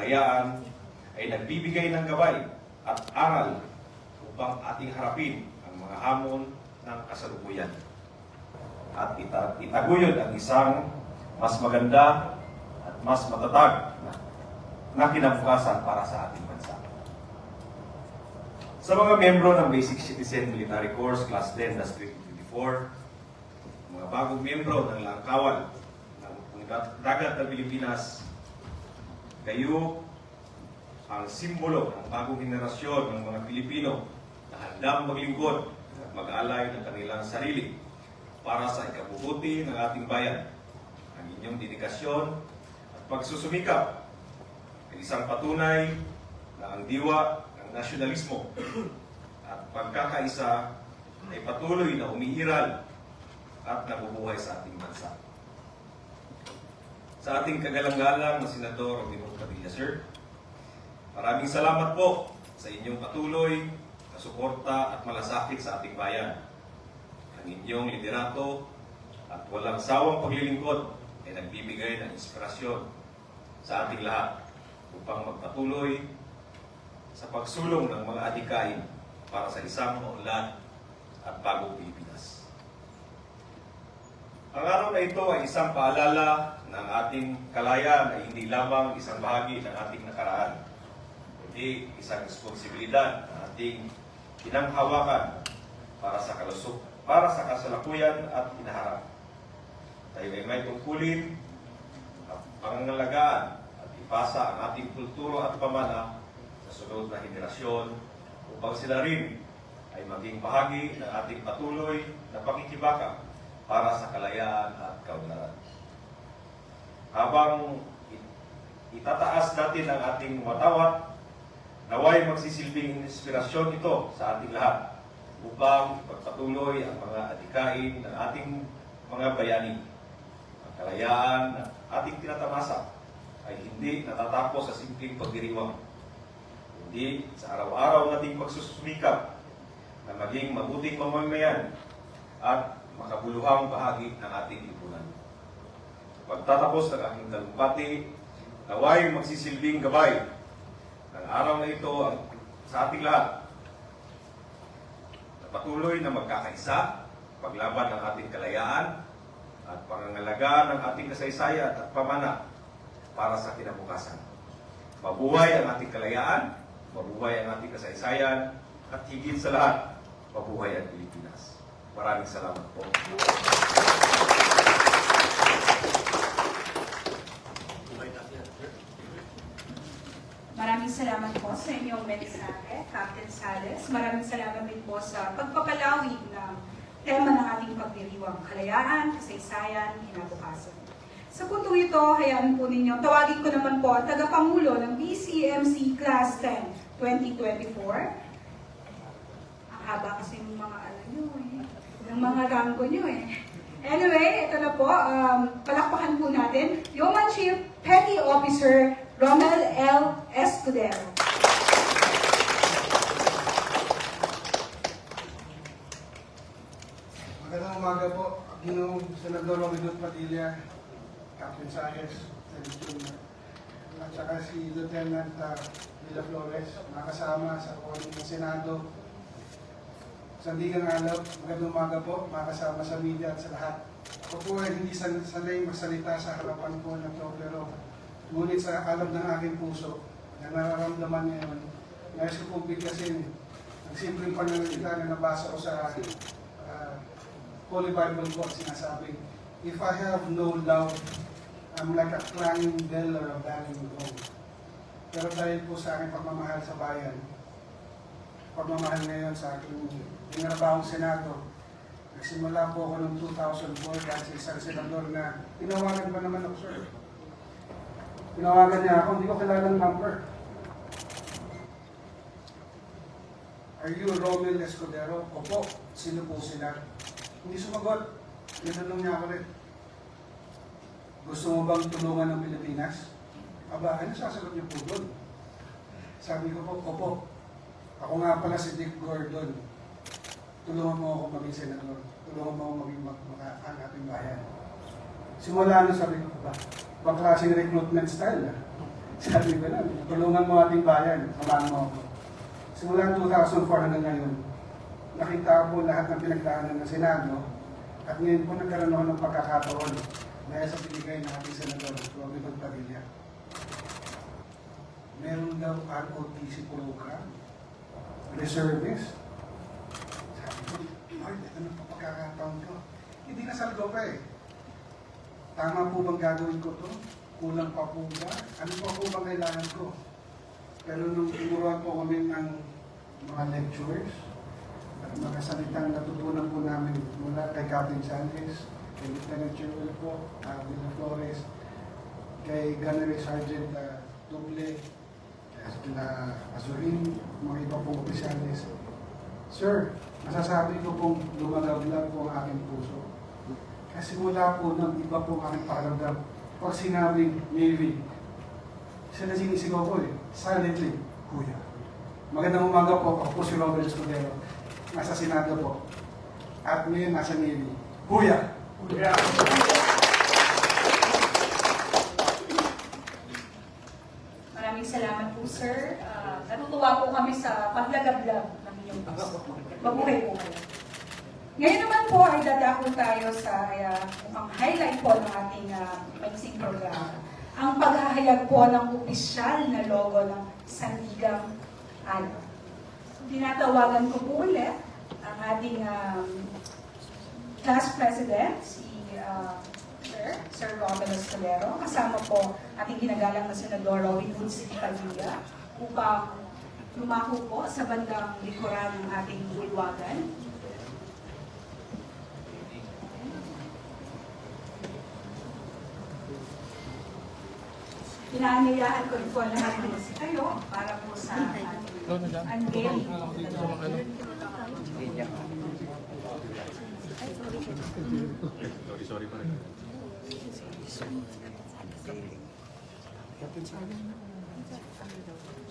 kalayaan ay nagbibigay ng gabay at aral upang ating harapin ang mga hamon ng kasalukuyan at itaguyod ang isang mas maganda at mas matatag na kinabukasan para sa ating bansa. Sa mga miyembro ng Basic Citizen Military Corps Class 10 -2024, mga bagong miyembro ng Langkawan ng Dagat ng Pilipinas, kayo ang simbolo ng bagong henerasyon ng mga Pilipino na handang maglingkod at mag-alay ng kanilang sarili para sa ikabubuti ng ating bayan. Ang inyong dedikasyon at pagsusumikap ay isang patunay na ang diwa ng nasyonalismo at pagkakaisa ay patuloy na umiiral at nabubuhay sa ating bansa. Sa ating kagalang-galang na Senador Robinhood Padilla, Sir, maraming salamat po sa inyong patuloy na suporta at malasakit sa ating bayan. Ang inyong liderato at walang sawang paglilingkod ay nagbibigay ng inspirasyon sa ating lahat upang magpatuloy sa pagsulong ng mga adhikain para sa isang maunlad at bagong Pilipinas. Ang araw na ito ay isang paalala ng ating kalayaan ay hindi lamang isang bahagi ng ating nakaraan, kundi isang responsibilidad na ating pinanghawakan para sa kasalukuyan at hinaharap. Tayo ay may tungkulin at pangangalagaan at ipasa ang ating kulturo at pamana sa sunod na henerasyon upang sila rin ay maging bahagi ng ating patuloy na pakikibaka para sa kalayaan at kaunlaran. Habang itataas natin ang ating watawat, naway magsisilbing inspirasyon ito sa ating lahat upang pagpatuloy ang mga adhikain ng ating mga bayani. Ang kalayaan na ating tinatamasa ay hindi natatapos sa simpleng pagdiriwang, kundi sa araw-araw nating pagsusumikap na maging mabuting mamamayan at makabuluhang bahagi ng ating lipunan. Pagtatapos ng aking talumpati, naway magsisilbing gabay ng araw na ito sa ating lahat na patuloy na magkakaisa, paglaban ng ating kalayaan at pangangalaga ng ating kasaysayan at pamana para sa kinabukasan. Mabuhay ang ating kalayaan, mabuhay ang ating kasaysayan, at higit sa lahat, mabuhay ang Pilipinas. Maraming salamat po. Maraming salamat po sa inyong mensahe, Captain Sales. Maraming salamat din po sa pagpapalawig ng tema ng ating pagdiriwang, kalayaan, kasaysayan, kinabukasan. Sa puntong ito, hayaan po ninyo, tawagin ko naman po ang tagapangulo ng BCMC Class 10 2024. Ang haba kasi ng mga ng mga ranggo nyo Anyway, ito na po, palakpakan po natin, Yeoman Chief Petty Officer Romel L. Escudero. Magandang umaga po, Ginoong Senador Robinhood Padilla, Captain Sayes, at saka si Lieutenant Villa Flores, nakasama sa Committee ng Senado. Sandigang Alaw, magandang umaga po, makasama sa media at sa lahat. Ako po ay hindi sanay magsalita sa harapan po ng to, pero ngunit sa alam ng aking puso na nararamdaman ngayon, nais ko po bigkasin ang simpleng pananalita na nabasa ko sa Holy Bible po, sinasabing, if I have no love, I'm like a clanging bell or a banging gong. Pero dahil po sa aking pagmamahal sa bayan, pagmamahal ngayon sa aking pinarabahong Senado, nagsimula po ako noong 2004 dahil sa isang senador na tinawagan pa naman ako, sir. Tinawagan niya ako, hindi ko kilala ng number. Are you Romel Escudero? Opo, sino po sila? Hindi sumagot. Tinanong niya ako rin. Gusto mo bang tulungan ng Pilipinas? Aba, ano sasagot niyo po doon? Sabi ko po, opo. Ako nga pala si Dick Gordon. Tulungan mo ako maging senador. Tulungan mo ako maging ang ating bayan. Simula na sabi ko, ba klaseng recruitment style Sabi ko lang, tulungan mo ating bayan, samahan mo ako. Simula 2004 hanggang ngayon, nakita ko lahat ng pinagdaanan ng Senado at ngayon po nagkaroon ako ng pagkakataon dahil sa binigay ng ating Senador, Robby Padilla. Meron daw ROTC program, reservist. Sabi ko, Lord, ito na po pagkakataon ko. Hindi nasal ko pa eh. Tama po bang gagawin ko to? Kulang pa po ba? Ano pa po bang kailangan ko? Pero nung tinuruan po kami ng mga lectures, at mga salitang natutunan po namin mula kay Captain Sanchez, kay Lieutenant General po, Villa Flores, kay Gunnery Sergeant Duble, na Azurin, mga iba pong opisyalis. Sir, masasabi ko pong lumagablag po ang aking puso. Kasi mula po ng iba po ang aking pakiramdam. Pag sinabing Navy, sila sinisigaw ko eh, silently, Kuya. Magandang umaga po, ako po si Robert Escudero. Nasa Senado po. At ngayon nasa Navy. Kuya! Kuya! Maraming salamat po, sir. Natutuwa po kami sa paglagablag ng inyong puso. Mabuhay po kayo. Ngayon naman po ay dadako tayo sa mukhang highlight po ng ating maiksing programa. Ang paghahayag po ng opisyal na logo ng Sandigang Alab. Tinatawagan ko po ulit ang ating class president, si Sir Romel Escudero. Kasama po ating ginagalang na Senador Robin Hood City Padilla upang lumako po sa bandang likuran ng ating bulwagan. Inaanyayahan ko rin po lahat ng kayo para po sa unveiling. Sorry pa rin.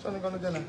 Saan ka na dyan ah?